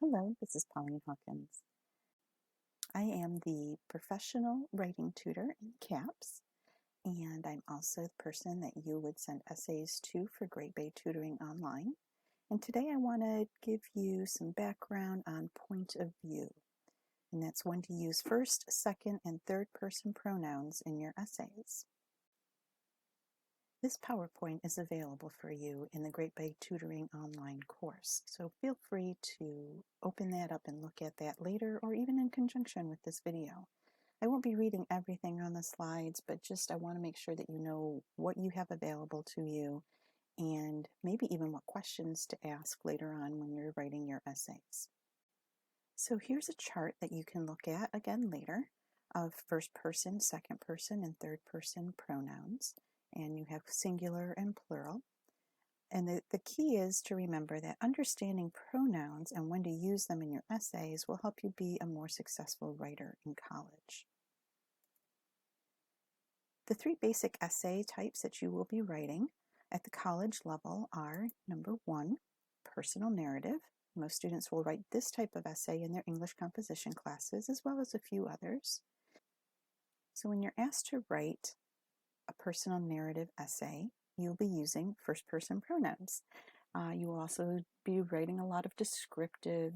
Hello, this is Pauline Hawkins. I am the professional writing tutor in CAPS, and I'm also the person that you would send essays to for Great Bay Tutoring Online. And today I want to give you some background on point of view, and that's when to use first, second, and third person pronouns in your essays. This PowerPoint is available for you in the Great Bay Tutoring Online course, so feel free to open that up and look at that later or even in conjunction with this video. I won't be reading everything on the slides, but just I want to make sure that you know what you have available to you and maybe even what questions to ask later on when you're writing your essays. So here's a chart that you can look at again later of first person, second person, and third person pronouns. And you have singular and plural. And the key is to remember that understanding pronouns and when to use them in your essays will help you be a more successful writer in college. The three basic essay types that you will be writing at the college level are, number one, personal narrative. Most students will write this type of essay in their English composition classes, as well as a few others. So when you're asked to write a personal narrative essay, you'll be using first-person pronouns. You will also be writing a lot of descriptive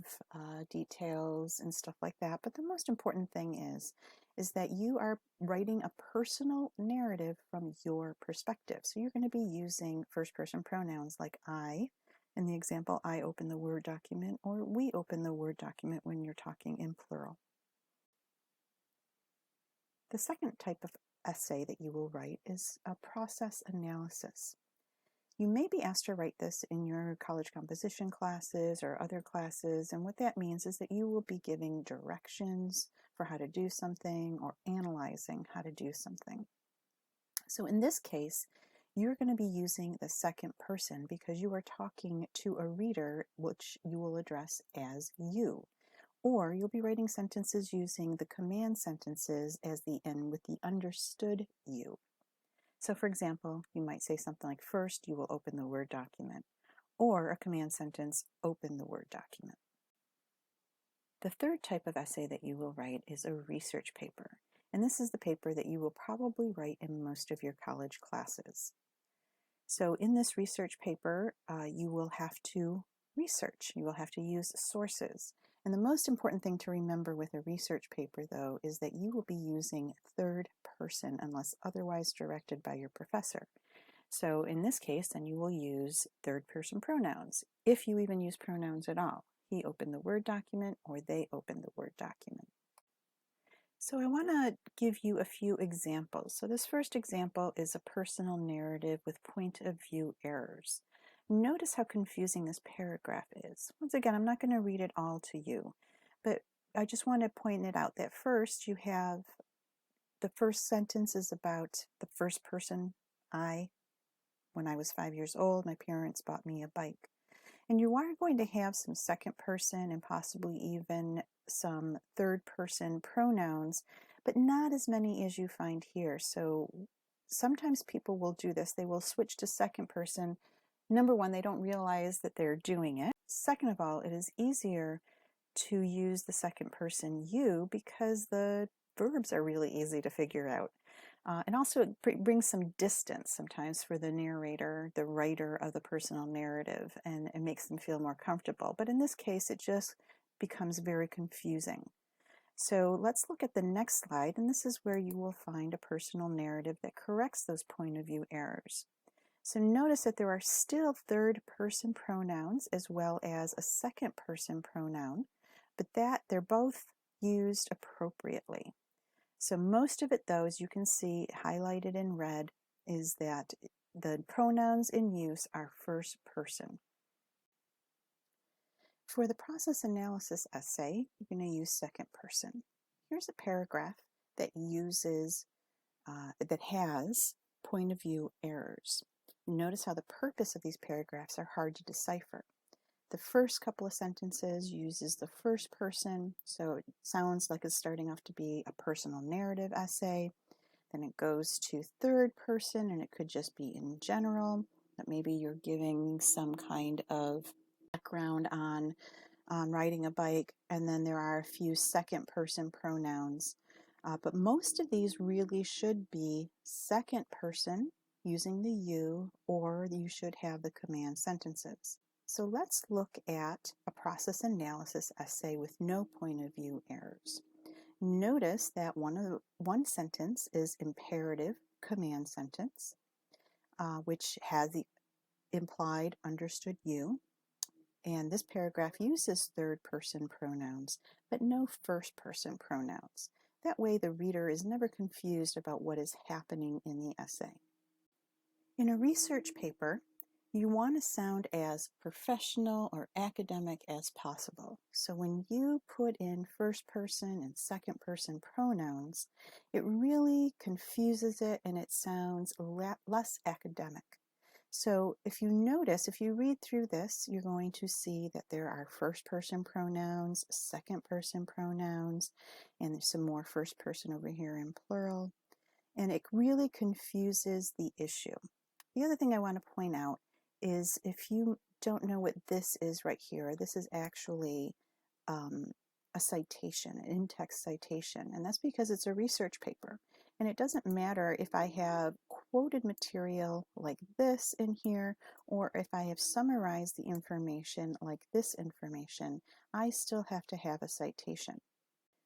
details and stuff like that, but the most important thing is that you are writing a personal narrative from your perspective. So you're going to be using first-person pronouns like I. In the example, I open the Word document, or we open the Word document when you're talking in plural. The second type of essay that you will write is a process analysis. You may be asked to write this in your college composition classes or other classes, and what that means is that you will be giving directions for how to do something or analyzing how to do something. So in this case, you're going to be using the second person because you are talking to a reader, which you will address as you. Or you'll be writing sentences using the command sentences as the end with the understood you. So for example, you might say something like, first you will open the Word document, or a command sentence, open the Word document. The third type of essay that you will write is a research paper, and this is the paper that you will probably write in most of your college classes. So in this research paper, you will have to research. You will have to use sources. And the most important thing to remember with a research paper, though, is that you will be using third person unless otherwise directed by your professor. So in this case, then you will use third person pronouns, if you even use pronouns at all. He opened the Word document, or they opened the Word document. So I want to give you a few examples. So this first example is a personal narrative with point of view errors. Notice how confusing this paragraph is. Once again, I'm not going to read it all to you, but I just want to point it out that first you have the first sentence is about the first person, I. When I was 5 years old, my parents bought me a bike. And you are going to have some second person and possibly even some third person pronouns, but not as many as you find here. So sometimes people will do this. They will switch to second person. Number one, they don't realize that they're doing it. Second of all, it is easier to use the second person you because the verbs are really easy to figure out. And also it brings some distance sometimes for the narrator, the writer of the personal narrative, and it makes them feel more comfortable. But in this case, it just becomes very confusing. So let's look at the next slide, and this is where you will find a personal narrative that corrects those point of view errors. So notice that there are still third person pronouns as well as a second person pronoun, but that they're both used appropriately. So most of it, though, as you can see highlighted in red, is that the pronouns in use are first person. For the process analysis essay, you're going to use second person. Here's a paragraph that has point of view errors. Notice how the purpose of these paragraphs are hard to decipher. The first couple of sentences uses the first person, so it sounds like it's starting off to be a personal narrative essay. Then it goes to third person, and it could just be in general, that maybe you're giving some kind of background on riding a bike, and then there are a few second person pronouns. But most of these really should be second person using the you, or you should have the command sentences. So let's look at a process analysis essay with no point of view errors. Notice that one sentence is imperative command sentence, which has the implied understood you. And this paragraph uses third person pronouns, but no first person pronouns. That way the reader is never confused about what is happening in the essay. In a research paper, you want to sound as professional or academic as possible. So when you put in first person and second person pronouns, it really confuses it and it sounds less academic. So if you notice, if you read through this, you're going to see that there are first person pronouns, second person pronouns, and there's some more first person over here in plural. And it really confuses the issue. The other thing I want to point out is if you don't know what this is right here, this is actually a citation, an in-text citation, and that's because it's a research paper. And it doesn't matter if I have quoted material like this in here, or if I have summarized the information like this information, I still have to have a citation.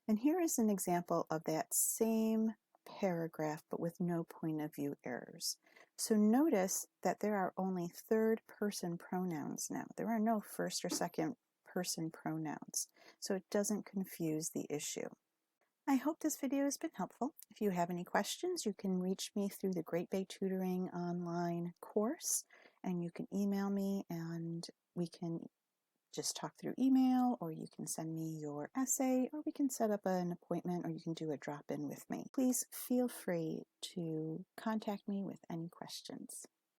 And here is an example of that same paragraph, but with no point of view errors. So notice that there are only third person pronouns now. There are no first or second person pronouns, so it doesn't confuse the issue. I hope this video has been helpful. If you have any questions, you can reach me through the Great Bay Tutoring online course, and you can email me and we can just talk through email, or you can send me your essay, or we can set up an appointment, or you can do a drop-in with me. Please feel free to contact me with any questions.